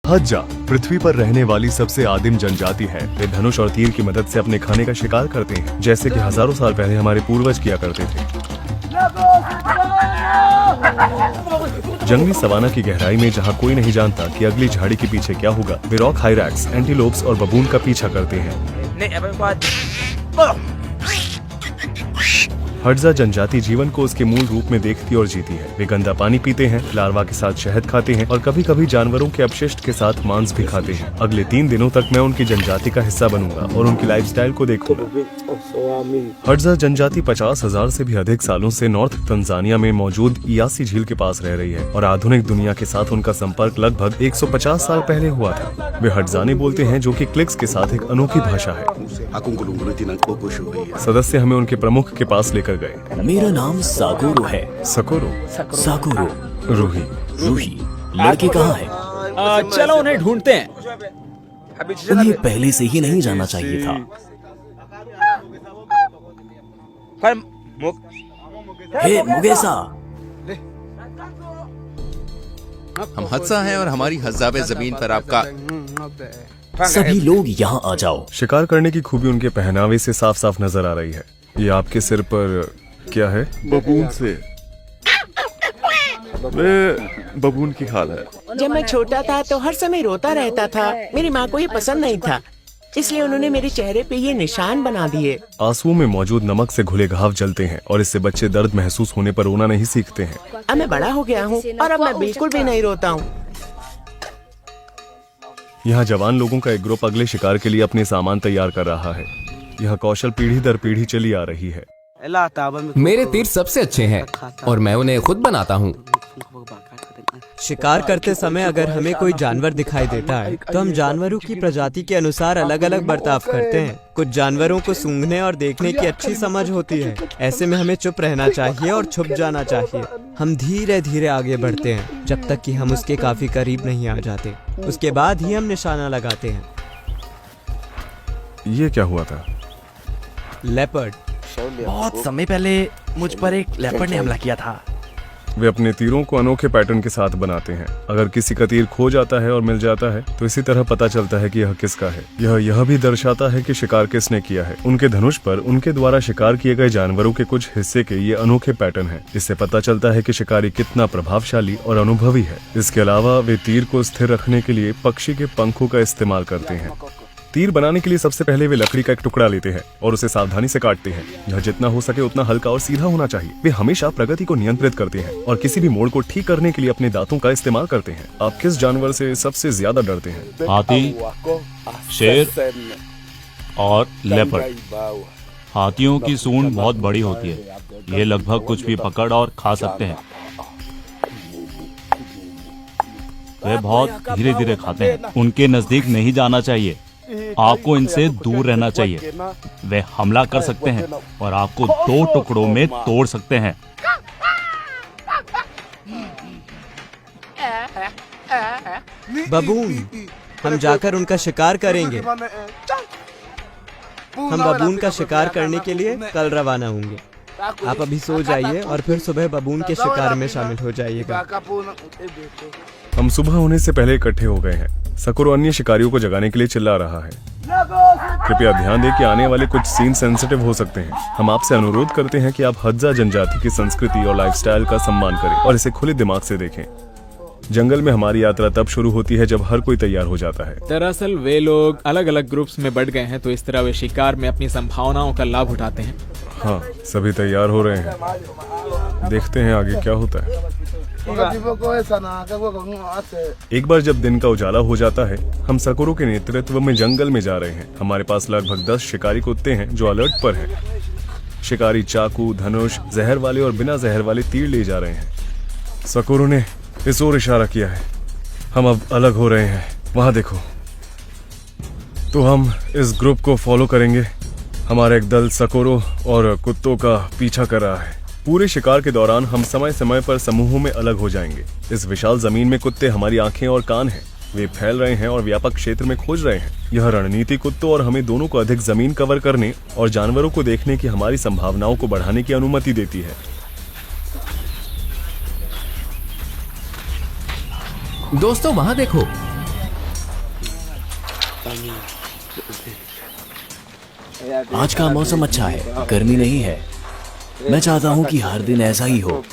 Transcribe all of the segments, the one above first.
हज्जा पृथ्वी पर रहने वाली सबसे आदिम जनजाति है। वे धनुष और तीर की मदद से अपने खाने का शिकार करते हैं, जैसे कि हजारों साल पहले हमारे पूर्वज किया करते थे। जंगली सवाना की गहराई में जहाँ कोई नहीं जानता कि अगली झाड़ी के पीछे क्या होगा, वे रॉक हाइरैक्स, एंटीलोप्स और बबून का पीछा करते हैं। हड्जा जनजाति जीवन को उसके मूल रूप में देखती और जीती है। वे गंदा पानी पीते हैं, लार्वा के साथ शहद खाते हैं और कभी कभी जानवरों के अपशिष्ट के साथ मांस भी खाते हैं। अगले 3 दिनों तक मैं उनकी जनजाति का हिस्सा बनूंगा और उनकी लाइफस्टाइल को देखूंगा। हड्जा जनजाति 50,000 से भी अधिक सालों से नॉर्थ तंजानिया में मौजूद इयासी झील के पास रह रही है और आधुनिक दुनिया के साथ उनका संपर्क लगभग 150 साल पहले हुआ था। वे हड्जानी बोलते हैं, जो कि क्लिक्स के साथ एक अनोखी भाषा है। सदस्य हमें उनके प्रमुख के पास लेकर गए। मेरा नाम सागोरो है। सकोरो? सागोरो। रूही। रूही। लड़के कहाँ हैं? चलो उन्हें ढूंढते हैं। उन्हें पहले से ही नहीं जाना चाहिए था। हे मुगेसा। हम हद्सा हैं और हमारी हज़ाबे जमीन पर आपका। सभी लोग यहाँ आ जाओ। शिकार करने की खूबी उनके पहनावे से साफ साफ नजर आ रही है। ये आपके सिर पर क्या है? बबून से। बबून की खाल है। जब मैं छोटा था तो हर समय रोता रहता था। मेरी माँ को ये पसंद नहीं था, इसलिए उन्होंने मेरे चेहरे पे ये निशान बना दिए। आंसुओं में मौजूद नमक से घुले घाव जलते हैं और इससे बच्चे दर्द महसूस होने पर रोना नहीं सीखते हैं। अब मैं बड़ा हो गया हूँ और अब मैं बिल्कुल भी नहीं रोता हूँ। यहाँ जवान लोगों का एक ग्रुप अगले शिकार के लिए अपने सामान तैयार कर रहा है। यह कौशल पीढ़ी दर पीढ़ी चली आ रही है। मेरे तीर सबसे अच्छे हैं और मैं उन्हें खुद बनाता हूँ। शिकार करते समय अगर हमें कोई जानवर दिखाई देता है तो हम जानवरों की प्रजाति के अनुसार अलग अलग बर्ताव करते हैं। कुछ जानवरों को सूंघने और देखने की अच्छी समझ होती है। ऐसे में हमें चुप रहना चाहिए और छुप जाना चाहिए। हम धीरे धीरे आगे बढ़ते हैं जब तक कि हम उसके काफी करीब नहीं आ जाते। उसके बाद ही हम निशाना लगाते हैं। ये क्या हुआ था? लेपर्ड। बहुत समय पहले मुझ पर एक लेपर्ड ने हमला किया था। वे अपने तीरों को अनोखे पैटर्न के साथ बनाते हैं। अगर किसी का तीर खो जाता है और मिल जाता है तो इसी तरह पता चलता है कि यह किसका है। यह भी दर्शाता है कि शिकार किसने किया है। उनके धनुष पर उनके द्वारा शिकार किए गए जानवरों के कुछ हिस्से के ये अनोखे पैटर्न हैं। इससे पता चलता है कि शिकारी कितना प्रभावशाली और अनुभवी है। इसके अलावा वे तीर को स्थिर रखने के लिए पक्षी के पंखों का इस्तेमाल करते हैं। तीर बनाने के लिए सबसे पहले वे लकड़ी का एक टुकड़ा लेते हैं और उसे सावधानी से काटते हैं। यह जितना हो सके उतना हल्का और सीधा होना चाहिए। वे हमेशा प्रगति को नियंत्रित करते हैं और किसी भी मोड़ को ठीक करने के लिए अपने दांतों का इस्तेमाल करते हैं। आप किस जानवर से सबसे ज्यादा डरते हैं? हाथी, शेर और लेपर्ड। हाथियों की सूंड बहुत बड़ी होती है। ये लगभग कुछ भी पकड़ और खा सकते हैं। वे बहुत धीरे धीरे खाते हैं। उनके नजदीक नहीं जाना चाहिए। आपको इनसे दूर रहना चाहिए। वे हमला कर सकते हैं और आपको 2 टुकड़ों में तोड़ सकते हैं। बबून। हम जाकर उनका शिकार करेंगे। हम बबून का शिकार करने के लिए कल रवाना होंगे। आप अभी सो जाइए और फिर सुबह बबून के शिकार में शामिल हो जाइएगा। हम सुबह होने से पहले इकट्ठे हो गए हैं। सकोरो अन्य शिकारियों को जगाने के लिए चिल्ला रहा है। कृपया ध्यान दें कि आने वाले कुछ सीन सेंसिटिव हो सकते हैं। हम आपसे अनुरोध करते हैं कि आप हड्जा जनजाति की संस्कृति और लाइफस्टाइल का सम्मान करें और इसे खुले दिमाग से देखें। जंगल में हमारी यात्रा तब शुरू होती है जब हर कोई तैयार हो जाता है। दरअसल वे लोग अलग अलग ग्रुप्स में बढ़ गए हैं, तो इस तरह वे शिकार में अपनी संभावनाओं का लाभ उठाते हैं। हाँ, सभी तैयार हो रहे हैं। देखते हैं आगे क्या होता है। एक बार जब दिन का उजाला हो जाता है, हम सकोरो के नेतृत्व में जंगल में जा रहे हैं। हमारे पास लगभग 10 शिकारी कुत्ते हैं जो अलर्ट पर हैं। शिकारी चाकू, धनुष, जहर वाले और बिना जहर वाले तीर ले जा रहे हैं। सकोरो ने इस ओर इशारा किया है। हम अब अलग हो रहे हैं। वहां देखो। तो हम इस ग्रुप को फॉलो करेंगे। हमारा एक दल सकोरो और कुत्तों का पीछा कर रहा है। पूरे शिकार के दौरान हम समय समय पर समूहों में अलग हो जाएंगे। इस विशाल जमीन में कुत्ते हमारी आंखें और कान हैं। वे फैल रहे हैं और व्यापक क्षेत्र में खोज रहे हैं। यह रणनीति कुत्तों और हमें दोनों को अधिक जमीन कवर करने और जानवरों को देखने की हमारी संभावनाओं को बढ़ाने की अनुमति देती है। दोस्तों वहाँ देखो। आज का मौसम अच्छा है, गर्मी नहीं है। मैं चाहता हूँ कि हर दिन ऐसा ही हो।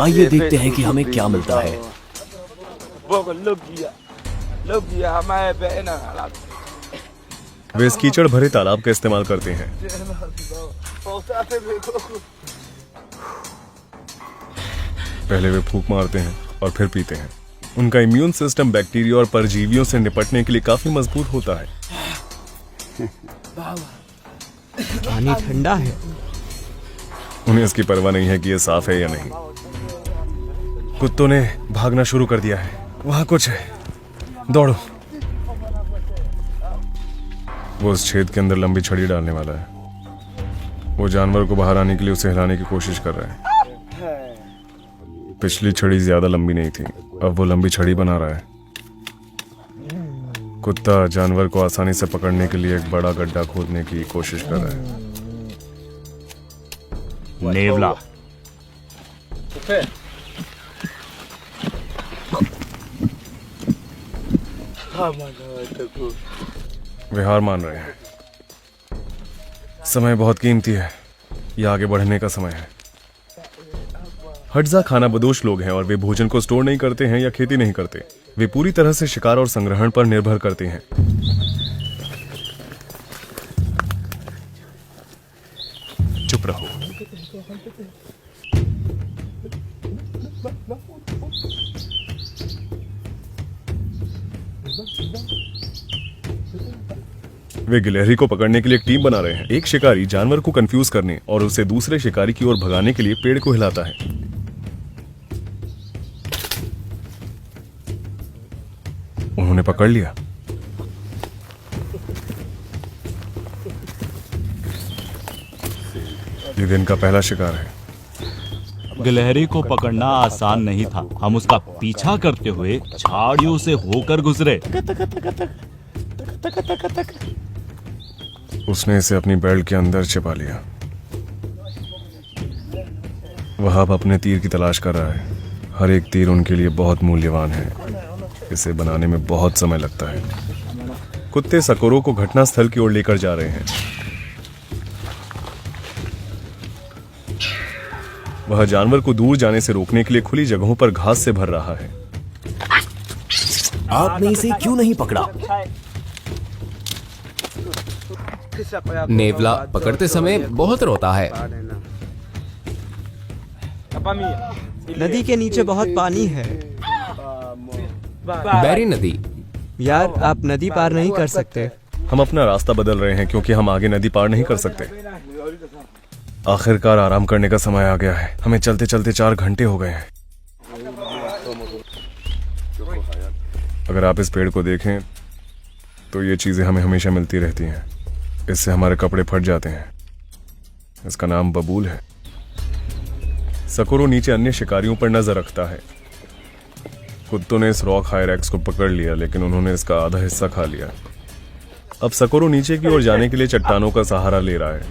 आइए देखते हैं कि हमें क्या मिलता है। वे इस कीचड़ भरे तालाब का इस्तेमाल करते हैं। पहले वे फूंक मारते हैं और फिर पीते हैं। उनका इम्यून सिस्टम बैक्टीरिया और परजीवियों से निपटने के लिए काफी मजबूत होता है। पानी ठंडा है। उन्हें इसकी परवाह नहीं है कि यह साफ है या नहीं। कुत्तों ने भागना शुरू कर दिया है। वहां कुछ है, दौड़ो। वो उस छेद के अंदर लंबी छड़ी डालने वाला है। वो जानवर को बाहर आने के लिए उसे हिलाने की कोशिश कर रहा है। पिछली छड़ी ज्यादा लंबी नहीं थी, अब वो लंबी छड़ी बना रहा है। कुत्ता जानवर को आसानी से पकड़ने के लिए एक बड़ा गड्ढा खोदने की कोशिश कर रहा है। नेवला, वे हार मान रहे हैं। समय बहुत कीमती है। यह आगे बढ़ने का समय है। हट्जा खाना बदोश लोग हैं और वे भोजन को स्टोर नहीं करते हैं या खेती नहीं करते। वे पूरी तरह से शिकार और संग्रहण पर निर्भर करते हैं। चुप रहो। वे गिलहरी को पकड़ने के लिए एक टीम बना रहे हैं। एक शिकारी जानवर को कंफ्यूज करने और उसे दूसरे शिकारी की ओर भगाने के लिए पेड़ को हिलाता है। उन्होंने पकड़ लिया। ये दिन का पहला शिकार है। गिलहरी को पकड़ना आसान नहीं था। हम उसका पीछा करते हुए झाड़ियों से होकर गुजरे। उसने इसे अपनी बेल्ट के अंदर छिपा लिया। वह अब अपने तीर की तलाश कर रहा है। हर एक तीर उनके लिए बहुत मूल्यवान है। इसे बनाने में बहुत समय लगता है। कुत्ते सकोरों को घटनास्थल की ओर लेकर जा रहे हैं। वह जानवर को दूर जाने से रोकने के लिए खुली जगहों पर घास से भर रहा है। आपने इसे क्यों नहीं पकड़ा? नेवला पकड़ते समय बहुत रोता है। नदी के नीचे बहुत पानी है। बैरी नदी। यार, आप नदी पार नहीं कर सकते। हम अपना रास्ता बदल रहे हैं क्योंकि हम आगे नदी पार नहीं कर सकते। आखिरकार आराम करने का समय आ गया है। हमें चलते चलते 4 घंटे हो गए हैं। अगर आप इस पेड़ को देखें तो ये चीजें हमें हमेशा मिलती रहती हैं। इससे हमारे कपड़े फट जाते हैं। इसका नाम बबूल है। सकोरो नीचे अन्य शिकारियों पर नजर रखता है। कुत्तों ने इस रॉक हायरैक्स को पकड़ लिया, लेकिन उन्होंने इसका आधा हिस्सा खा लिया। अब सकोरो नीचे की ओर जाने के लिए चट्टानों का सहारा ले रहा है।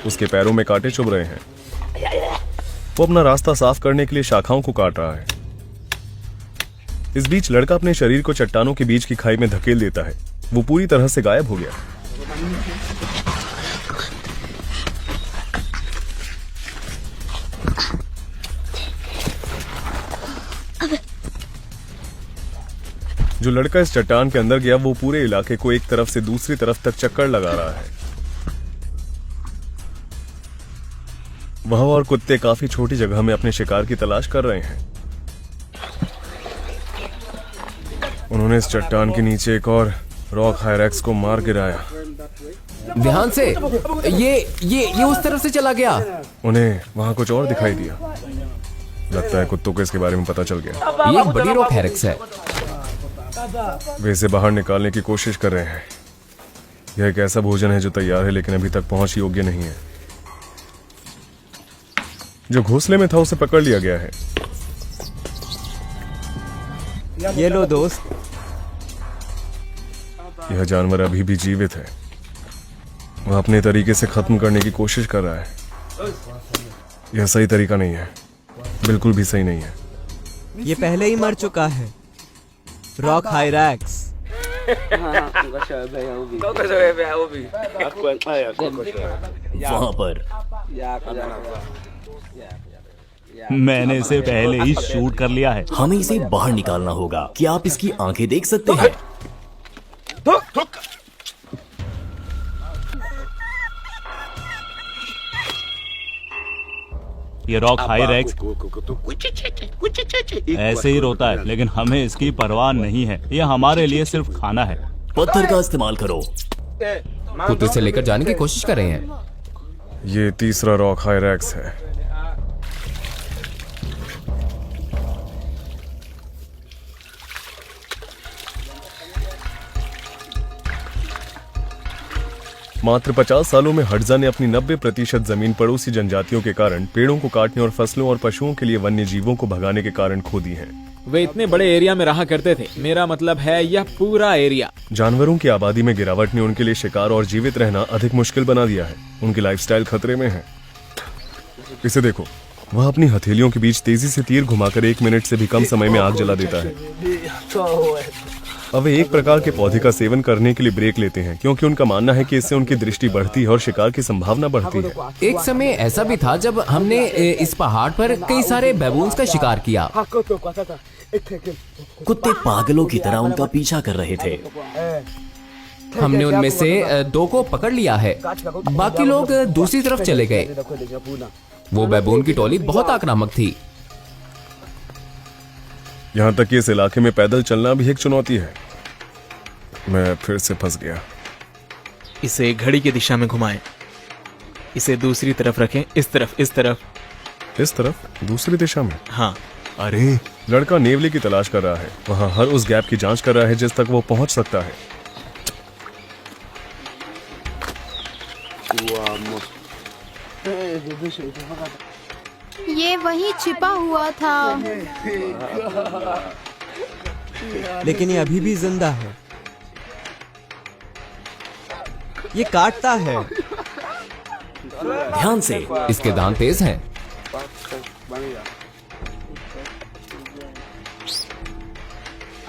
उसके पैरों में कांटे चुभ रहे हैं। वो अपना रास्ता साफ करने के लिए शाखाओं को काट रहा है। इस बीच लड़का अपने शरीर को चट्टानों के बीच की खाई में धकेल देता है। वो पूरी तरह से गायब हो गया। जो लड़का इस चट्टान के अंदर गया वो पूरे इलाके को एक तरफ से दूसरी तरफ तक चक्कर लगा रहा है। वह और कुत्ते काफी छोटी जगह में अपने शिकार की तलाश कर रहे हैं। उन्होंने इस चट्टान के नीचे एक और रॉक हायरैक्स को मार गिराया। ध्यान से। ये उस तरफ से चला गया। उन्हें वहां कुछ और दिखाई दिया। लगता है कुत्तों को इसके बारे में पता चल गया। ये एक बड़ी रॉक हायरैक्स है। वे इसे बाहर निकालने की कोशिश कर रहे हैं। यह एक ऐसा भोजन है जो तैयार है लेकिन अभी तक पहुंच योग्य नहीं है। जो घोंसले में था उसे पकड़ लिया गया है। ये लो दोस्त। यह जानवर अभी भी जीवित है। वह अपने तरीके से खत्म करने की कोशिश कर रहा है। यह सही तरीका नहीं है, बिल्कुल भी सही नहीं है। ये पहले ही मर चुका है। रॉक हायरैक्स। वहाँ पर मैंने इसे पहले ही शूट कर लिया है। हमें इसे बाहर निकालना होगा। क्या आप इसकी आंखें देख सकते हैं? ये रॉक हायरैक्स ऐसे ही रोता है, लेकिन हमें इसकी परवाह नहीं है। ये हमारे लिए सिर्फ खाना है। पत्थर का इस्तेमाल करो। कुत्ते से लेकर जाने की कोशिश कर रहे हैं। ये तीसरा रॉक हायरैक्स है। मात्र 50 सालों में हडजा ने अपनी 90% जमीन पड़ोसी जनजातियों के कारण, पेड़ों को काटने और फसलों और पशुओं के लिए वन्य जीवों को भगाने के कारण खो दी है। वे इतने बड़े एरिया में रहा करते थे। मेरा मतलब है यह पूरा एरिया। जानवरों की आबादी में गिरावट ने उनके लिए शिकार और जीवित रहना अधिक मुश्किल बना दिया है। उनकी लाइफस्टाइल खतरे में है। इसे देखो, वह अपनी हथेलियों के बीच तेजी से तीर घुमाकर 1 मिनट से भी कम समय में आग जला देता है। अब वे एक प्रकार के पौधे का सेवन करने के लिए ब्रेक लेते हैं, क्योंकि उनका मानना है कि इससे उनकी दृष्टि बढ़ती है और शिकार की संभावना बढ़ती है। एक समय ऐसा भी था जब हमने इस पहाड़ पर कई सारे बैबून्स का शिकार किया। कुत्ते पागलों की तरह उनका पीछा कर रहे थे। हमने उनमें से 2 को पकड़ लिया है। बाकी लोग दूसरी तरफ चले गए। वो बैबून की टोली बहुत आक्रामक थी। यहाँ तक कि इस इलाके में पैदल चलना भी एक चुनौती है। मैं फिर से फंस गया। इसे घड़ी की दिशा में घुमाएं। इसे दूसरी तरफ रखें। इस तरफ, इस तरफ, इस तरफ, दूसरी दिशा में। हाँ। अरे, लड़का नेवले की तलाश कर रहा है। वहाँ हर उस गैप की जांच कर रहा है जिस तक वो पहुंच सकता है। ये वही छिपा हुआ था। लेकिन ये अभी भी जिंदा है। ये काटता है। ध्यान से। इसके दांत तेज हैं।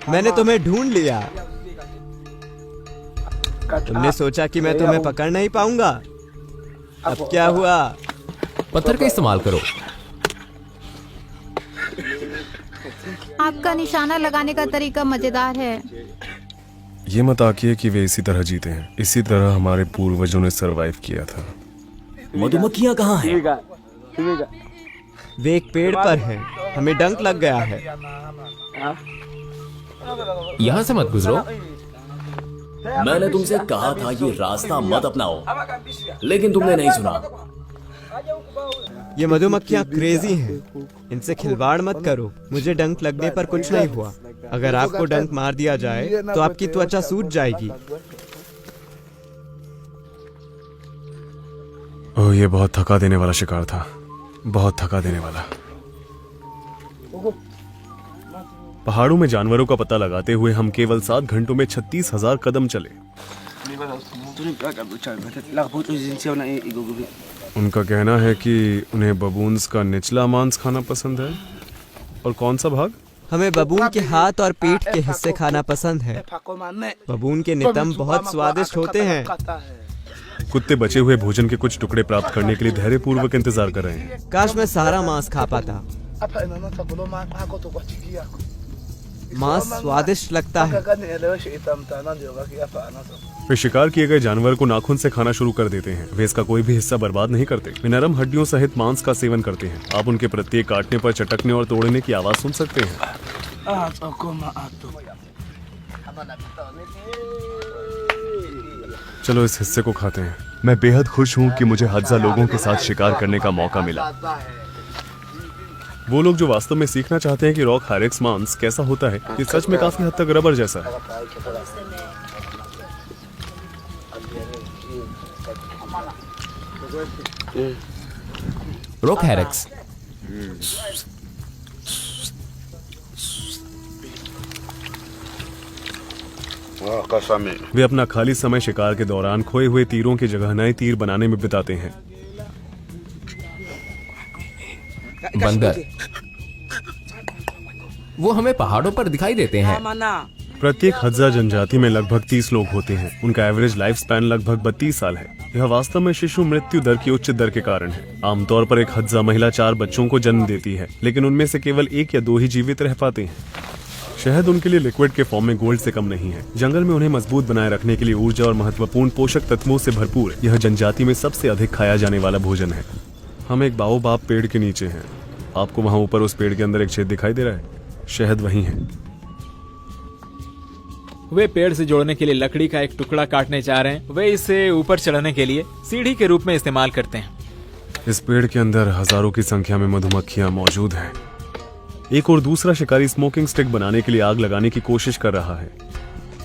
मैंने तुम्हें ढूंढ लिया। तुमने सोचा कि मैं तुम्हें पकड़ नहीं पाऊंगा। अब क्या हुआ? पत्थर का इस्तेमाल करो। आपका निशाना लगाने का तरीका मजेदार है। ये मत आकिए कि वे इसी तरह जीते हैं। इसी तरह हमारे पूर्वजों ने सरवाइव किया था। मधुमक्खियाँ कहाँ हैं? वे एक पेड़ पर हैं। हमें डंक लग गया है। यहाँ से मत गुजरो। मैंने तुमसे कहा था ये रास्ता मत अपनाओ, लेकिन तुमने नहीं सुना। ये मधुमक्खियाँ क्रेजी हैं। इनसे खिलवाड़ मत करो। मुझे डंक लगने पर कुछ नहीं हुआ। अगर आपको डंक मार दिया जाए तो आपकी त्वचा सूज जाएगी। ओह, ये बहुत थका देने वाला शिकार था। बहुत थका देने वाला। पहाड़ों में जानवरों का पता लगाते हुए हम केवल 7 घंटों में 36,000 कदम चले। उनका कहना है कि उन्हें बबून्स का निचला मांस खाना पसंद है। और कौन सा भाग? हमें बबून के हाथ और पीठ के हिस्से खाना पसंद है। बबून के नितंब बहुत स्वादिष्ट होते हैं। कुत्ते बचे हुए भोजन के कुछ टुकड़े प्राप्त करने के लिए धैर्यपूर्वक इंतजार कर रहे हैं। काश मैं सारा मांस खा पाता। मांस स्वादिष्ट लगता है। वे शिकार किए गए जानवर को नाखून से खाना शुरू कर देते हैं। वे इसका कोई भी हिस्सा बर्बाद नहीं करते। वे नरम हड्डियों सहित मांस का सेवन करते हैं। आप उनके प्रत्येक काटने पर चटकने और तोड़ने की आवाज सुन सकते हैं। चलो इस हिस्से को खाते हैं। मैं बेहद खुश हूँ कि मुझे हड्जा लोगों के साथ शिकार करने का मौका मिला। वो लोग जो वास्तव में सीखना चाहते हैं कि रॉक हायरैक्स मांस कैसा होता है, ये सच में काफी हद तक रबर जैसा है। रॉक हायरैक्स। वे अपना खाली समय शिकार के दौरान खोए हुए तीरों की जगह नए तीर बनाने में बिताते हैं। बंदर वो हमें पहाड़ों पर दिखाई देते हैं। प्रत्येक हज्जा जनजाति में लगभग 30 लोग होते हैं। उनका एवरेज लाइफ स्पैन लगभग 32 साल है। यह वास्तव में शिशु मृत्यु दर की उच्च दर के कारण है। आमतौर पर एक हज्जा महिला 4 बच्चों को जन्म देती है, लेकिन उनमें से केवल 1 या 2 ही जीवित रह पाते हैं। शहद उनके लिए लिक्विड के फॉर्म में गोल्ड से कम नहीं है। जंगल में उन्हें मजबूत बनाए रखने के लिए ऊर्जा और महत्वपूर्ण पोषक तत्वों से भरपूर यह जनजाति में सबसे अधिक खाया जाने वाला भोजन है। हम एक बाओबाब पेड़ के नीचे हैं। आपको वहां ऊपर उस पेड़ के अंदर एक छेद दिखाई दे रहा है? शहद वही है। वे पेड़ से जोड़ने के लिए लकड़ी का एक टुकड़ा काटने जा रहे हैं। वे इसे ऊपर चढ़ने के लिए सीढ़ी के रूप में इस्तेमाल करते हैं। इस पेड़ के अंदर हजारों की संख्या में मधुमक्खियां मौजूद हैं। एक और दूसरा शिकारी स्मोकिंग स्टिक बनाने के लिए आग लगाने की कोशिश कर रहा है।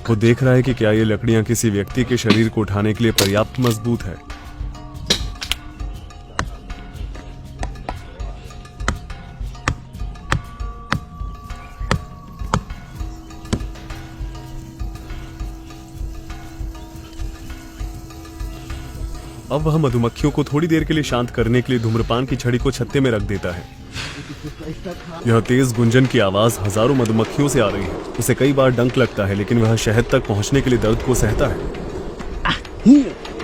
वो देख रहा है कि क्या ये लकड़ियां किसी व्यक्ति के शरीर को उठाने के लिए पर्याप्त मजबूत है। अब वह मधुमक्खियों को थोड़ी देर के लिए शांत करने के लिए धूम्रपान की छड़ी को छत्ते में रख देता है। यह तेज गुंजन की आवाज हजारों मधुमक्खियों से आ रही है। उसे कई बार डंक लगता है, लेकिन वह शहद तक पहुंचने के लिए दर्द को सहता है।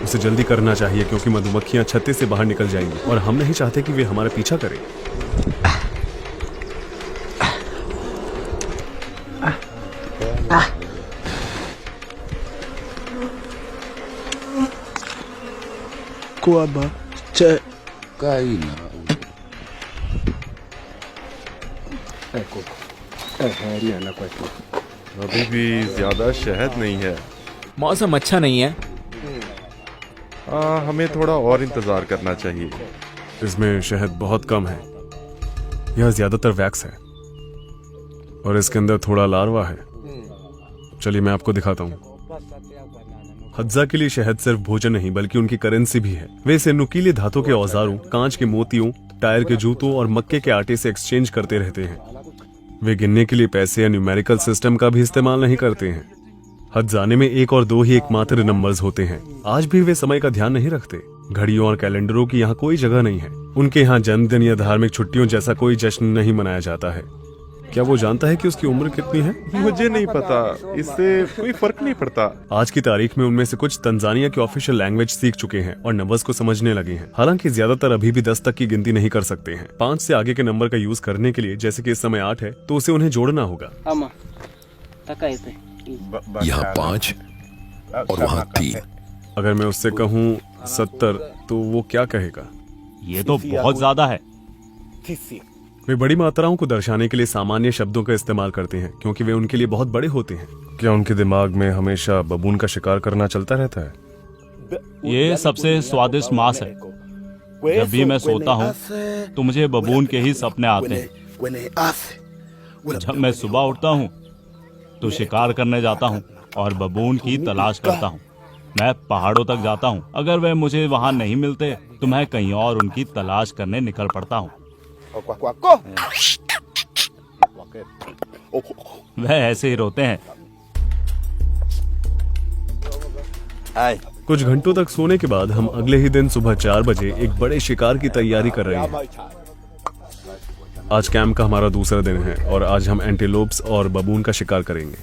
उसे जल्दी करना चाहिए क्योंकि मधुमक्खियां छत्ते से बाहर निकल जाएंगी और हम नहीं चाहते कि वे हमारा पीछा करें। अभी भी ज्यादा शहद नहीं है। मौसम अच्छा नहीं है। हमें थोड़ा और इंतजार करना चाहिए। इसमें शहद बहुत कम है। यह ज्यादातर वैक्स है और इसके अंदर थोड़ा लार्वा है। चलिए मैं आपको दिखाता हूँ। हज्जा के लिए शहद सिर्फ भोजन नहीं बल्कि उनकी करेंसी भी है। वे इसे नुकीले धातु के औजारों, कांच के मोतियों, टायर के जूतों और मक्के के आटे से एक्सचेंज करते रहते हैं। वे गिनने के लिए पैसे या न्यूमेरिकल सिस्टम का भी इस्तेमाल नहीं करते हैं। हज्जाने में 1 और 2 ही एकमात्र नंबर्स होते हैं। आज भी वे समय का ध्यान नहीं रखते। घड़ियों और कैलेंडरों की यहाँ कोई जगह नहीं है। उनके यहाँ जन्मदिन या धार्मिक छुट्टियों जैसा कोई जश्न नहीं मनाया जाता है। क्या वो जानता है कि उसकी उम्र कितनी है? मुझे नहीं पता। इससे कोई फर्क नहीं पड़ता। आज की तारीख में उनमें से कुछ तंजानिया की ऑफिशियल लैंग्वेज सीख चुके हैं और नंबर्स को समझने लगे हैं। हालांकि ज्यादातर अभी भी 10 तक की गिनती नहीं कर सकते हैं। 5 से आगे के नंबर का यूज करने के लिए, जैसे कि इस समय 8 है, तो उसे उन्हें जोड़ना होगा। यहाँ 5 और वहाँ 3। अगर मैं उससे कहूँ 70 तो वो क्या कहेगा? ये तो बहुत ज्यादा है। वे बड़ी मात्राओं को दर्शाने के लिए सामान्य शब्दों का इस्तेमाल करते हैं क्योंकि वे उनके लिए बहुत बड़े होते हैं। क्या उनके दिमाग में हमेशा बबून का शिकार करना चलता रहता है? ये सबसे स्वादिष्ट मांस है। जब भी मैं सोता हूँ तो मुझे बबून के ही सपने आते हैं। जब मैं सुबह उठता हूँ तो शिकार करने जाता हूँ और बबून की तलाश करता हूँ। मैं पहाड़ों तक जाता हूँ। अगर वे मुझे वहाँ नहीं मिलते तो मैं कहीं और उनकी तलाश करने निकल पड़ता हूँ। वह ऐसे ही रोते हैं। कुछ घंटों तक सोने के बाद हम अगले ही दिन सुबह 4 बजे एक बड़े शिकार की तैयारी कर रहे हैं। आज कैंप का हमारा दूसरा दिन है और आज हम एंटीलोप्स और बबून का शिकार करेंगे।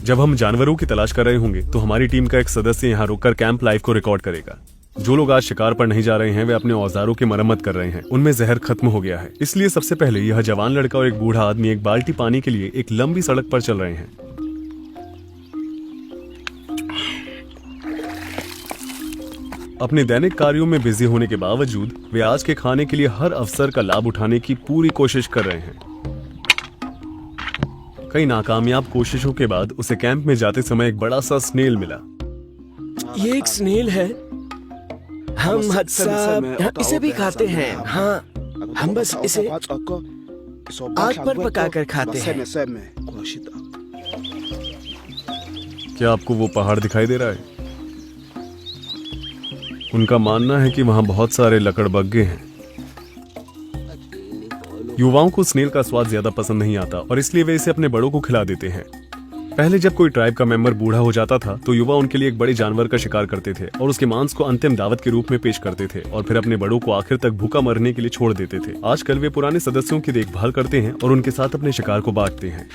जब हम जानवरों की तलाश कर रहे होंगे तो हमारी टीम का एक सदस्य यहाँ रुककर कैंप लाइव को रिकॉर्ड करेगा। जो लोग आज शिकार पर नहीं जा रहे हैं वे अपने औजारों की मरम्मत कर रहे हैं। उनमें जहर खत्म हो गया है, इसलिए सबसे पहले यह जवान लड़का और एक बूढ़ा आदमी एक बाल्टी पानी के लिए एक लंबी सड़क पर चल रहे हैं। अपने दैनिक कार्यों में बिजी होने के बावजूद वे आज के खाने के लिए हर अवसर का लाभ उठाने की पूरी कोशिश कर रहे हैं। कई नाकामयाब कोशिशों के बाद उसे कैंप में जाते समय एक बड़ा सा स्नेल मिला। ये एक स्नेल है। हम हत्सा इसे भी खाते हैं। हाँ, हम बस इसे आग पर पकाकर खाते हैं। क्या आपको वो पहाड़ दिखाई दे रहा है? उनका मानना है कि वहां बहुत सारे लकड़बग्गे हैं। युवाओं को स्नेल का स्वाद ज्यादा पसंद नहीं आता और इसलिए वे इसे अपने बड़ों को खिला देते हैं। पहले जब कोई ट्राइब का मेंबर बूढ़ा हो जाता था तो युवा उनके लिए एक बड़े जानवर का शिकार करते थे और उसके मांस को अंतिम दावत के रूप में पेश करते थे और फिर अपने बड़ों को आखिर तक भूखा मरने के लिए छोड़ देते थे। आजकल वे पुराने सदस्यों की देखभाल करते हैं और उनके साथ अपने शिकार को बांटते हैं।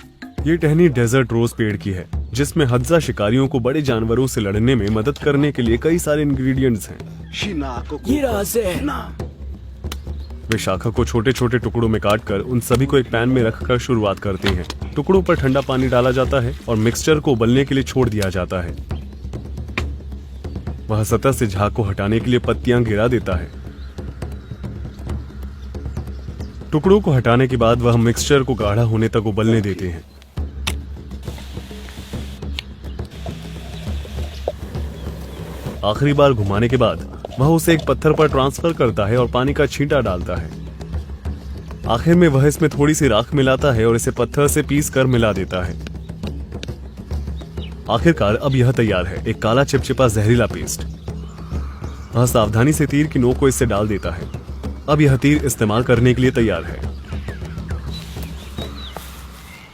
ये टहनी डेजर्ट रोज पेड़ की है। जिसमें हत्जा शिकारियों को बड़े जानवरों से लड़ने में मदद करने के लिए कई सारे इंग्रेडिएंट्स हैं। ये रहस्य है। वे शाखा को छोटे छोटे टुकड़ों में काटकर उन सभी को एक पैन में रखकर शुरुआत करते हैं। टुकड़ों पर ठंडा पानी डाला जाता है और मिक्सचर को उबलने के लिए छोड़ दिया जाता है। वह सतह से झाग को हटाने के लिए पत्तियां गिरा देता है। टुकड़ों को हटाने के बाद वह मिक्सचर को गाढ़ा होने तक उबलने देते हैं। आखिरी बार घुमाने के बाद वह उसे एक पत्थर पर ट्रांसफर करता है और पानी का छींटा डालता है। आखिर में वह इसमें थोड़ी सी राख मिलाता है और इसे पत्थर से पीस कर मिला देता है। आखिरकार अब यह तैयार है, एक काला चिपचिपा जहरीला पेस्ट। वह सावधानी से तीर की नोक को इससे डाल देता है। अब यह तीर इस्तेमाल करने के लिए तैयार है।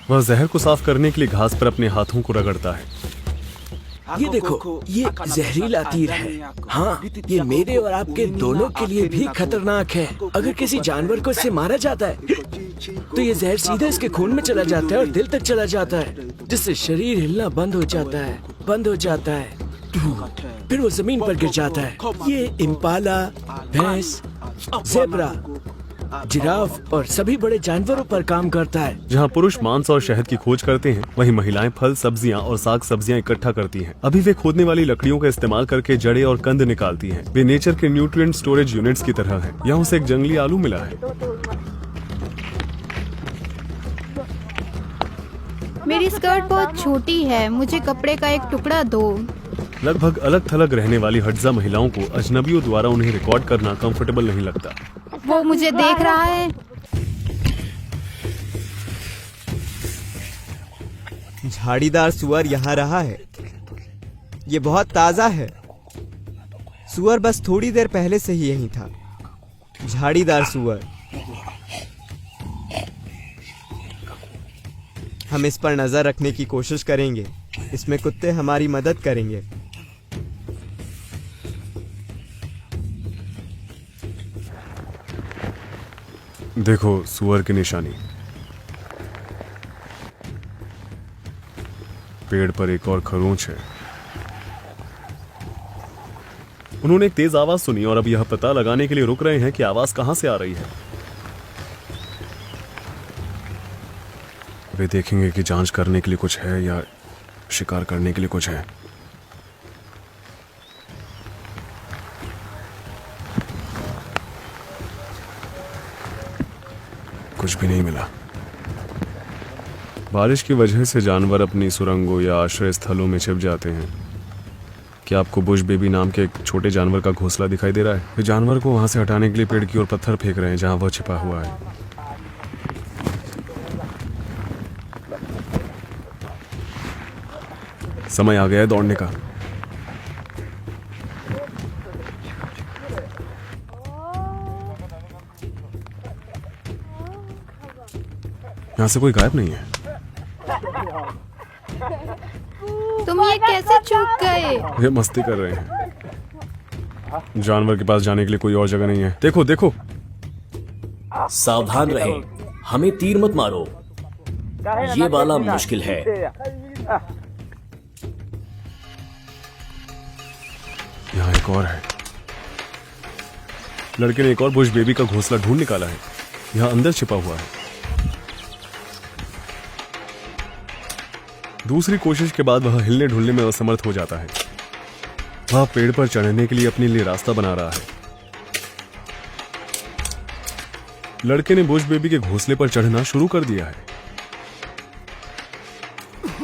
वह जहर को साफ करने के लिए घास पर अपने हाथों को रगड़ता है। ये देखो, ये जहरीला तीर है। हाँ, ये मेरे और आपके दोनों के लिए भी खतरनाक है। अगर किसी जानवर को इससे मारा जाता है तो ये जहर सीधे इसके खून में चला जाता है और दिल तक चला जाता है, जिससे शरीर हिलना बंद हो जाता है। फिर वो जमीन पर गिर जाता है। ये इम्पाला, भैंस, ज़ेब्रा, जिराफ और सभी बड़े जानवरों पर काम करता है। जहाँ पुरुष मांस और शहद की खोज करते हैं, वहीं महिलाएं फल, सब्जियां और साग सब्जियां इकट्ठा करती हैं। अभी वे खोदने वाली लकड़ियों का इस्तेमाल करके जड़ें और कंद निकालती हैं। वे नेचर के न्यूट्रिएंट स्टोरेज यूनिट्स की तरह हैं। यहाँ उसे एक जंगली आलू मिला है। मेरी स्कर्ट बहुत छोटी है, मुझे कपड़े का एक टुकड़ा दो। लगभग अलग थलग रहने वाली हट्जा महिलाओं को अजनबियों द्वारा उन्हें रिकॉर्ड करना कंफर्टेबल नहीं लगता। वो मुझे देख रहा है। झाड़ीदार सुअर यहाँ रहा है। ये बहुत ताजा है। सुअर बस थोड़ी देर पहले से ही यहीं था। झाड़ीदार सुअर। हम इस पर नजर रखने की कोशिश करेंगे। इसमें कुत्ते हमारी मदद करेंगे। देखो सुअर की निशानी। पेड़ पर एक और खरोंच है। उन्होंने एक तेज आवाज सुनी और अब यह पता लगाने के लिए रुक रहे हैं कि आवाज कहां से आ रही है। वे देखेंगे कि जांच करने के लिए कुछ है या शिकार करने के लिए कुछ है। कुछ भी नहीं मिला। बारिश की वजह से जानवर अपनी सुरंगों या आश्रय स्थलों में छिप जाते हैं। क्या आपको बुश बेबी नाम के एक छोटे जानवर का घोंसला दिखाई दे रहा है? वे जानवर को वहां से हटाने के लिए पेड़ की ओर पत्थर फेंक रहे हैं जहां वह छिपा हुआ है। समय आ गया है दौड़ने का। यहां से कोई गायब नहीं है। तुम ये कैसे चूक गए? ये मस्ती कर रहे हैं। जानवर के पास जाने के लिए कोई और जगह नहीं है। देखो देखो। सावधान रहें, हमें तीर मत मारो। ये वाला मुश्किल है। यहाँ एक और है। लड़के ने एक और बुश बेबी का घोंसला ढूंढ निकाला है। यहाँ अंदर छिपा हुआ है। दूसरी कोशिश के बाद वह हिलने ढुलने में असमर्थ हो जाता है। वह पेड़ पर चढ़ने के लिए अपने लिए रास्ता बना रहा है। लड़के ने बुश बेबी के घोंसले पर चढ़ना शुरू कर दिया है।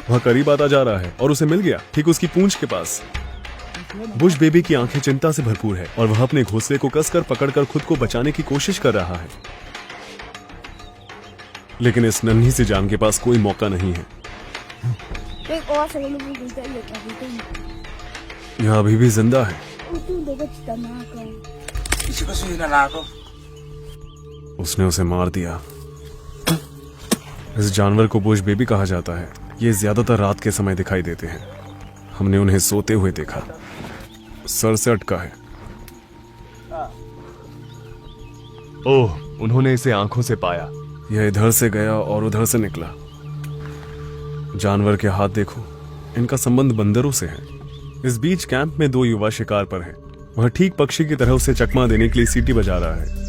वह करीब आता जा रहा है और उसे मिल गया, ठीक उसकी पूंछ के पास। बुश बेबी की आंखें चिंता से भरपूर है और वह अपने घोंसले को कसकर पकड़कर खुद को बचाने की कोशिश कर रहा है, लेकिन इस नन्ही सी जान के पास कोई मौका नहीं है। यह अभी भी जिंदा है। उसने उसे मार दिया। इस जानवर को बुश बेबी कहा जाता है। ये ज्यादातर रात के समय दिखाई देते हैं। हमने उन्हें सोते हुए देखा। सर से अटका है। ओह, उन्होंने इसे आंखों से पाया। यह इधर से गया और उधर से निकला। जानवर के हाथ देखो, इनका संबंध बंदरों से है। इस बीच कैंप में 2 युवा शिकार पर हैं। वह ठीक पक्षी की तरह उसे चकमा देने के लिए सीटी बजा रहा है।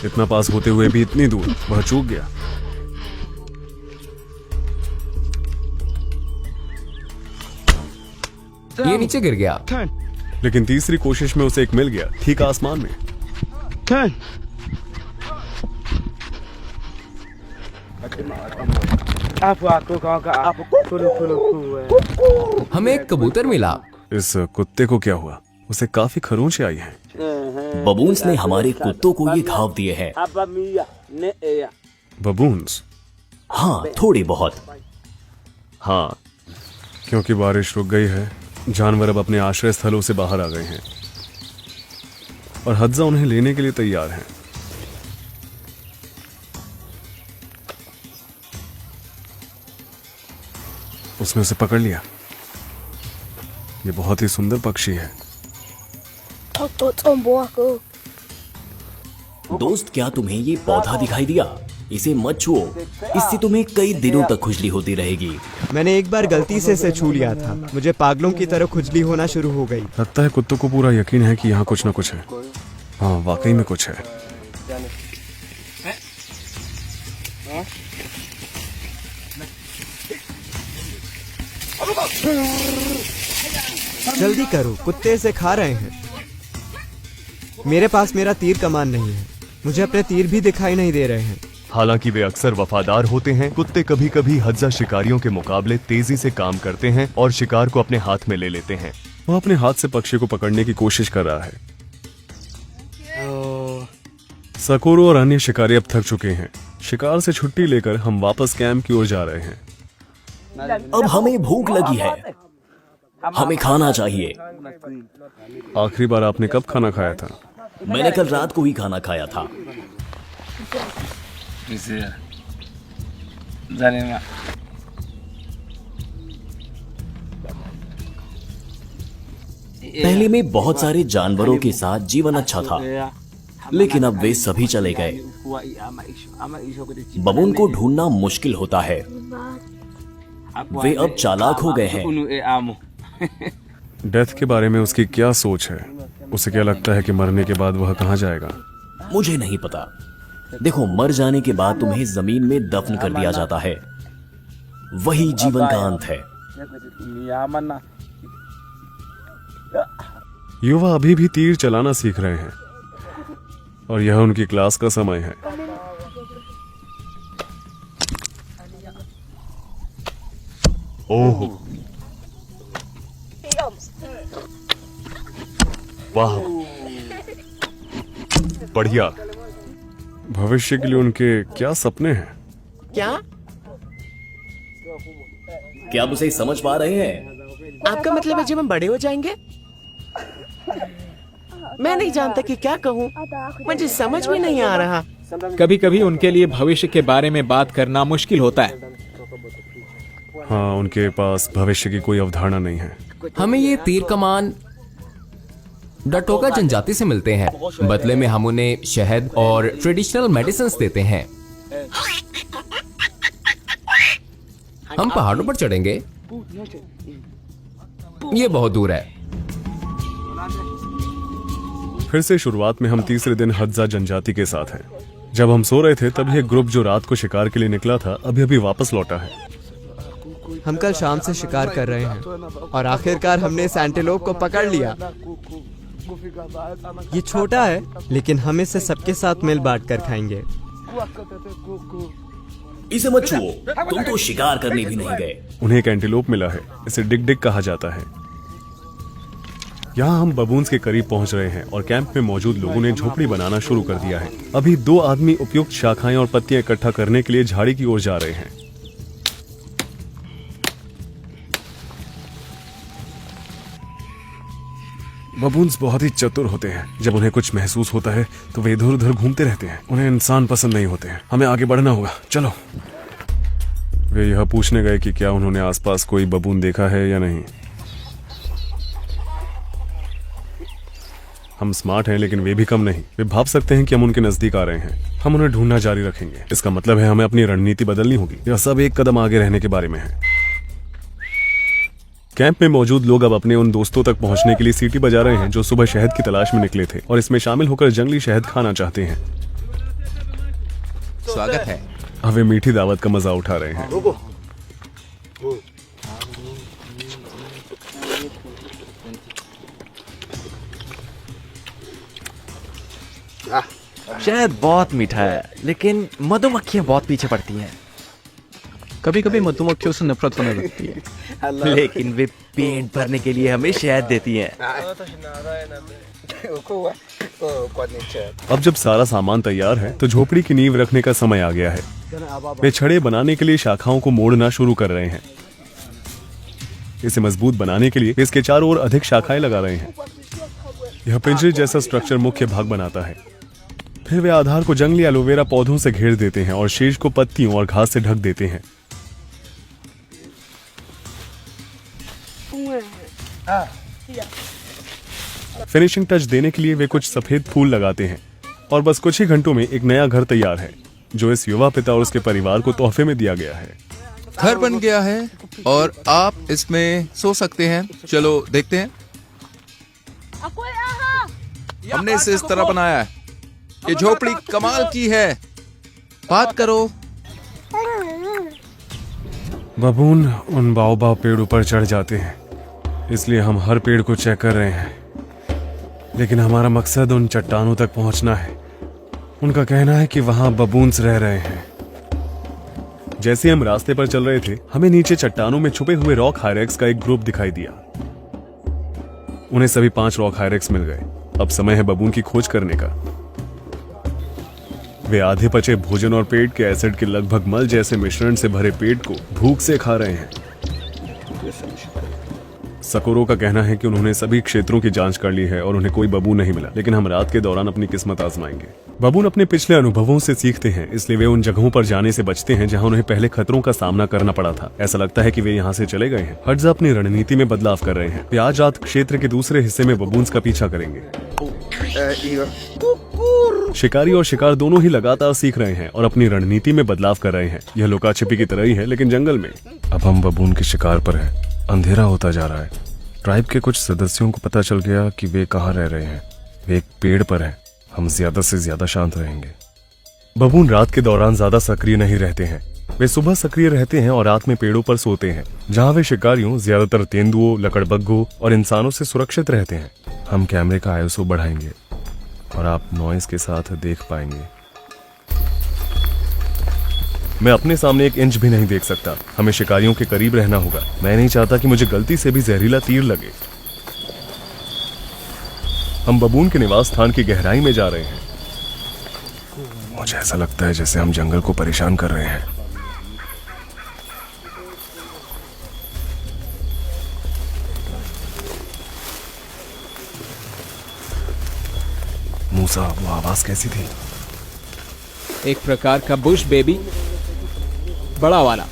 इतना पास होते हुए भी इतनी दूर, वह चूक गया। ये नीचे गिर गया। लेकिन तीसरी कोशिश में उसे एक मिल गया, ठीक आसमान में। हमें एक कबूतर मिला। इस कुत्ते को क्या हुआ? उसे काफी खरोंचें आई हैं। बबून्स ने हमारे कुत्तों को ये घाव दिए हैं। बबून्स? हाँ, थोड़ी बहुत। हाँ, क्योंकि बारिश रुक गई है, जानवर अब अपने आश्रय स्थलों से बाहर आ गए हैं और हज्जा उन्हें लेने के लिए तैयार हैं। उसने उसे पकड़ लिया। ये बहुत ही सुंदर पक्षी है। दोस्त, क्या तुम्हें ये पौधा दिखाई दिया? इसे मत छुओ, इससे तुम्हें कई दिनों तक खुजली होती रहेगी। मैंने एक बार गलती से इसे छू लिया था, मुझे पागलों की तरह खुजली होना शुरू हो गई। लगता है कुत्तों को पूरा यकीन है कि यहाँ कुछ न कुछ है। हाँ, वाकई में कुछ है। जल्दी करो, कुत्ते इसे खा रहे हैं। मेरे पास मेरा तीर कमान नहीं है, मुझे अपने तीर भी दिखाई नहीं दे रहे हैं। हालांकि वे अक्सर वफादार होते हैं, कुत्ते कभी कभी हज्जा शिकारियों के मुकाबले तेजी से काम करते हैं और शिकार को अपने हाथ में ले लेते हैं। वह अपने हाथ से पक्षी को पकड़ने की कोशिश कर रहा है। सकोरो और अन्य शिकारी अब थक चुके हैं। शिकार से छुट्टी लेकर हम वापस कैंप की ओर जा रहे हैं। अब हमें भूख लगी है, हमें खाना चाहिए। आखिरी बार आपने कब खाना खाया था? मैंने कल रात को ही खाना खाया था। पहले में बहुत सारे जानवरों के साथ जीवन अच्छा था, लेकिन अब वे सभी चले गए। बबून को ढूंढना मुश्किल होता है। वे अब चालाक हो गए हैं। डेथ के बारे में उसकी क्या सोच है? उसे क्या लगता है कि मरने के बाद वह कहाँ जाएगा? मुझे नहीं पता। देखो, मर जाने के बाद तुम्हें जमीन में दफन कर दिया जाता है। वही जीवन का अंत है। युवा अभी भी तीर चलाना सीख रहे हैं और यह उनकी क्लास का समय है। ओह, वाह, बढ़िया। भविष्य के लिए उनके क्या सपने हैं? क्या आप उसे समझ पा रहे हैं? आपका मतलब है जब हम बड़े हो जाएंगे? मैं नहीं जानता कि क्या कहूँ, मुझे समझ में नहीं आ रहा। कभी कभी उनके लिए भविष्य के बारे में बात करना मुश्किल होता है। हाँ, उनके पास भविष्य की कोई अवधारणा नहीं है। हमें ये तीर कमान डटोका जनजाति से मिलते हैं। बदले में हम उन्हें शहद और ट्रेडिशनल मेडिसिन देते हैं। हम पहाड़ों पर चढ़ेंगे। ये बहुत दूर है। फिर से शुरुआत में हम तीसरे दिन हज्जा जनजाति के साथ हैं। जब हम सो रहे थे तब यह ग्रुप जो रात को शिकार के लिए निकला था अभी अभी वापस लौटा है। हम कल शाम से शिकार कर रहे हैं और आखिरकार हमने इस एंटीलोप को पकड़ लिया। ये छोटा है, लेकिन हम इसे सबके साथ मिल बांट कर खाएंगे। इसे मत छुओ, तुम तो शिकार करने भी नहीं गए। उन्हें एक एंटीलोप मिला है, इसे डिग डिग कहा जाता है। यहाँ हम बबून्स के करीब पहुंच रहे हैं और कैंप में मौजूद लोगों ने झोपड़ी बनाना शुरू कर दिया है। अभी 2 आदमी उपयुक्त शाखाएं और पत्तियां इकट्ठा करने के लिए झाड़ी की ओर जा रहे हैं। बबून्स बहुत ही चतुर होते हैं। जब उन्हें कुछ महसूस होता है तो वे इधर उधर घूमते रहते हैं। उन्हें इंसान पसंद नहीं होते हैं। हमें आगे बढ़ना होगा, चलो। वे यह पूछने गए कि क्या उन्होंने आसपास कोई बबून देखा है या नहीं। हम स्मार्ट हैं, लेकिन वे भी कम नहीं। वे भाप सकते हैं कि हम उनके नजदीक आ रहे हैं। हम उन्हें ढूंढना जारी रखेंगे। इसका मतलब है हमें अपनी रणनीति बदलनी होगी। यह सब एक कदम आगे रहने के बारे में है। कैंप में मौजूद लोग अब अपने उन दोस्तों तक पहुंचने के लिए सीटी बजा रहे हैं जो सुबह शहद की तलाश में निकले थे और इसमें शामिल होकर जंगली शहद खाना चाहते हैं। स्वागत है। अब वे मीठी दावत का मजा उठा रहे हैं। शहद बहुत मीठा है, लेकिन मधुमक्खियां बहुत पीछे पड़ती हैं। कभी कभी मधुमक्खियों से नफरत होने लगती है, लेकिन वे पेट भरने के लिए हमें शहद देती हैं। अब जब सारा सामान तैयार है तो झोपड़ी की नींव रखने का समय आ गया है। वे छड़े बनाने के लिए शाखाओं को मोड़ना शुरू कर रहे हैं। इसे मजबूत बनाने के लिए वे इसके चारों ओर अधिक शाखाएं लगा रहे हैं। यह पिंजरे जैसा स्ट्रक्चर मुख्य भाग बनाता है। फिर वे आधार को जंगली एलोवेरा पौधों से घेर देते हैं और शेष को पत्तियों और घास से ढक देते हैं। फिनिशिंग टच देने के लिए वे कुछ सफेद फूल लगाते हैं और बस कुछ ही घंटों में एक नया घर तैयार है जो इस युवा पिता और उसके परिवार को तोहफे में दिया गया है। घर बन गया है और आप इसमें सो सकते हैं। चलो देखते हैं। हमने इसे इस तरह बनाया है। ये झोपड़ी कमाल की है। बात करो। बबून उन बाओबाव पेड़ों पर चढ़ जाते हैं, इसलिए हम हर पेड़ को चेक कर रहे हैं। लेकिन हमारा मकसद उन चट्टानों तक पहुंचना है। उनका कहना है कि वहां बबून्स रह रहे हैं। जैसे हम रास्ते पर चल रहे थे, हमें नीचे चट्टानों में छुपे हुए रॉक हायरेक्स का एक ग्रुप दिखाई दिया। उन्हें सभी 5 रॉक हायरेक्स मिल गए। अब समय है बबून की खोज करने का। वे आधे पचे भोजन और पेट के एसिड के लगभग मल जैसे मिश्रण से भरे पेट को भूख से खा रहे हैं। सकोरो का कहना है कि उन्होंने सभी क्षेत्रों की जांच कर ली है और उन्हें कोई बबून नहीं मिला, लेकिन हम रात के दौरान अपनी किस्मत आजमाएंगे। बबून अपने पिछले अनुभवों से सीखते हैं, इसलिए वे उन जगहों पर जाने से बचते हैं जहां उन्हें पहले खतरों का सामना करना पड़ा था। ऐसा लगता है कि वे यहाँ से चले गए हैं। हड्जा अपनी रणनीति में बदलाव कर रहे हैं। वे आज रात क्षेत्र के दूसरे हिस्से में बबून्स का पीछा करेंगे। शिकारी और शिकार दोनों ही लगातार सीख रहे हैं और अपनी रणनीति में बदलाव कर रहे हैं। यह लुका छिपी की तरह ही है, लेकिन जंगल में। अब हम बबून के शिकार पर हैं। अंधेरा होता जा रहा है। ट्राइब के कुछ सदस्यों को पता चल गया कि वे कहाँ रह रहे हैं। वे एक पेड़ पर हैं। हम ज्यादा से ज्यादा शांत रहेंगे। बबून रात के दौरान ज्यादा सक्रिय नहीं रहते हैं। वे सुबह सक्रिय रहते हैं और रात में पेड़ों पर सोते हैं, जहाँ वे शिकारियों, ज्यादातर तेंदुओं, लकड़बग्घों और इंसानों से सुरक्षित रहते हैं। हम कैमरे का आईएसओ बढ़ाएंगे और आप नॉइस के साथ देख पाएंगे। मैं अपने सामने 1 इंच भी नहीं देख सकता। हमें शिकारियों के करीब रहना होगा। मैं नहीं चाहता कि मुझे गलती से भी जहरीला तीर लगे। हम बबून के निवास स्थान की गहराई में जा रहे हैं। मुझे ऐसा लगता है जैसे हम जंगल को परेशान कर रहे हैं। मूसा, वो आवाज कैसी थी? एक प्रकार का बुश बेबी, बड़ा वाला।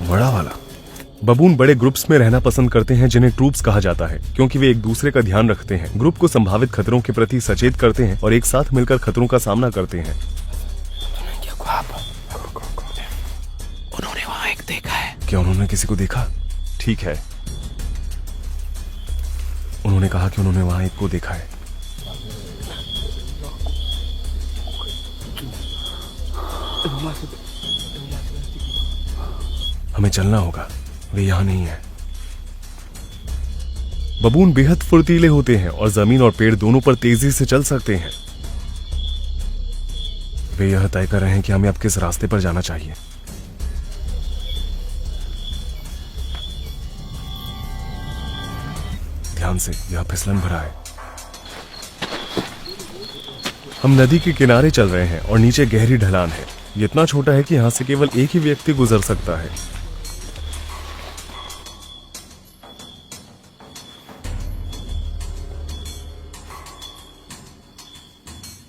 बड़ा वाला। बबून बड़े ग्रुप्स में रहना पसंद करते हैं, जिन्हें ट्रूप्स कहा जाता है, क्योंकि वे एक दूसरे का ध्यान रखते हैं, ग्रुप को संभावित खतरों के प्रति सचेत करते हैं और एक साथ मिलकर खतरों का सामना करते हैं। उन्होंने वहां एक देखा है। क्या उन्होंने किसी को देखा? ठीक है। उन्होंने कहा कि उन्होंने वहां एक को देखा है। हमें चलना होगा। वे यहां नहीं है। बबून बेहद फुर्तीले होते हैं और जमीन और पेड़ दोनों पर तेजी से चल सकते हैं। वे यह तय कर रहे हैं कि हमें अब किस रास्ते पर जाना चाहिए। ध्यान से, यह फिसलन भरा है। हम नदी के किनारे चल रहे हैं और नीचे गहरी ढलान है। ये इतना छोटा है कि यहां से केवल एक ही व्यक्ति गुजर सकता है।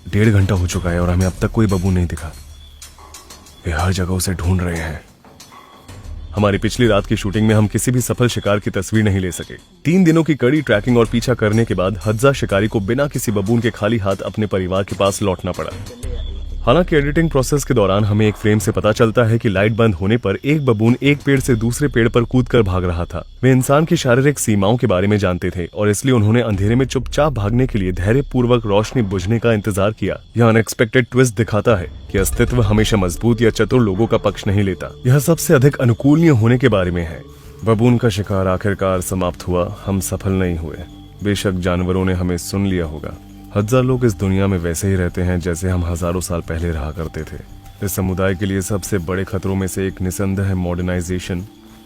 डेढ़ घंटा हो चुका है और हमें अब तक कोई बबून नहीं दिखा। वे हर जगह उसे ढूंढ रहे हैं। हमारी पिछली रात की शूटिंग में हम किसी भी सफल शिकार की तस्वीर नहीं ले सके। 3 दिनों की कड़ी ट्रैकिंग और पीछा करने के बाद हज्जा शिकारी को बिना किसी बबून के खाली हाथ अपने परिवार के पास लौटना पड़ा। हालांकि एडिटिंग प्रोसेस के दौरान हमें एक फ्रेम से पता चलता है कि लाइट बंद होने पर एक बबून एक पेड़ से दूसरे पेड़ पर कूदकर भाग रहा था। वे इंसान की शारीरिक सीमाओं के बारे में जानते थे और इसलिए उन्होंने अंधेरे में चुपचाप भागने के लिए धैर्यपूर्वक रोशनी बुझने का इंतजार किया। यह अनएक्सपेक्टेड ट्विस्ट दिखाता है कि अस्तित्व हमेशा मजबूत या चतुर लोगों का पक्ष नहीं लेता। यह सबसे अधिक अनुकूलनीय होने के बारे में है। बबून का शिकार आखिरकार समाप्त हुआ। हम सफल नहीं हुए। बेशक जानवरों ने हमें सुन लिया होगा। हजार लोग इस दुनिया में वैसे ही रहते हैं जैसे हम हजारों साल पहले रहा करते थे। इस समुदाय के लिए सबसे बड़े खतरों में से एक निसंदेह मॉडर्नाइजेशन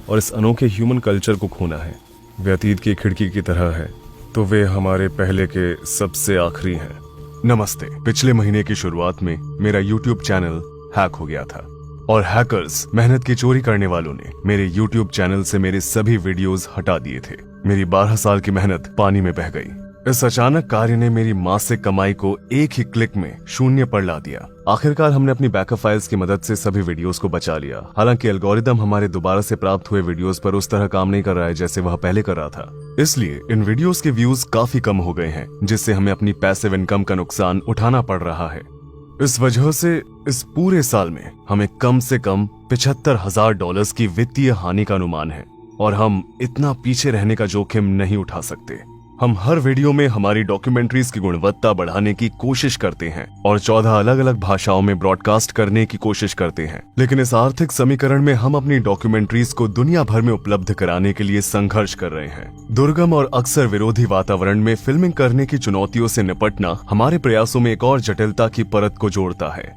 और इस अनोखे ह्यूमन कल्चर को खोना है। वे अतीत की खिड़की की तरह है तो वे हमारे पहले के सबसे आखिरी हैं। नमस्ते। पिछले महीने की शुरुआत में मेरा YouTube चैनल हैक हो गया था और हैकर्स, मेहनत की चोरी करने वालों ने मेरे YouTube चैनल से मेरे सभी वीडियोस हटा दिए थे। मेरी 12 साल की मेहनत पानी में बह गई। इस अचानक कार्य ने मेरी मासिक कमाई को एक ही क्लिक में शून्य पर ला दिया। आखिरकार हमने अपनी बैकअप फाइल्स की मदद से सभी वीडियोस को बचा लिया। हालांकि एल्गोरिदम हमारे दोबारा से प्राप्त हुए वीडियोस पर उस तरह काम नहीं कर रहा है जैसे वह पहले कर रहा था। इसलिए इन वीडियोस के व्यूज काफी कम हो गए हैं, जिससे हमें अपनी पैसिव इनकम का नुकसान उठाना पड़ रहा है। इस वजह से इस पूरे साल में हमें कम से कम $75,000 की वित्तीय हानि का अनुमान है और हम इतना पीछे रहने का जोखिम नहीं उठा सकते। हम हर वीडियो में हमारी डॉक्यूमेंट्रीज की गुणवत्ता बढ़ाने की कोशिश करते हैं और 14 अलग अलग भाषाओं में ब्रॉडकास्ट करने की कोशिश करते हैं। लेकिन इस आर्थिक समीकरण में हम अपनी डॉक्यूमेंट्रीज को दुनिया भर में उपलब्ध कराने के लिए संघर्ष कर रहे हैं। दुर्गम और अक्सर विरोधी वातावरण में फिल्मिंग करने की चुनौतियों से निपटना हमारे प्रयासों में एक और जटिलता की परत को जोड़ता है।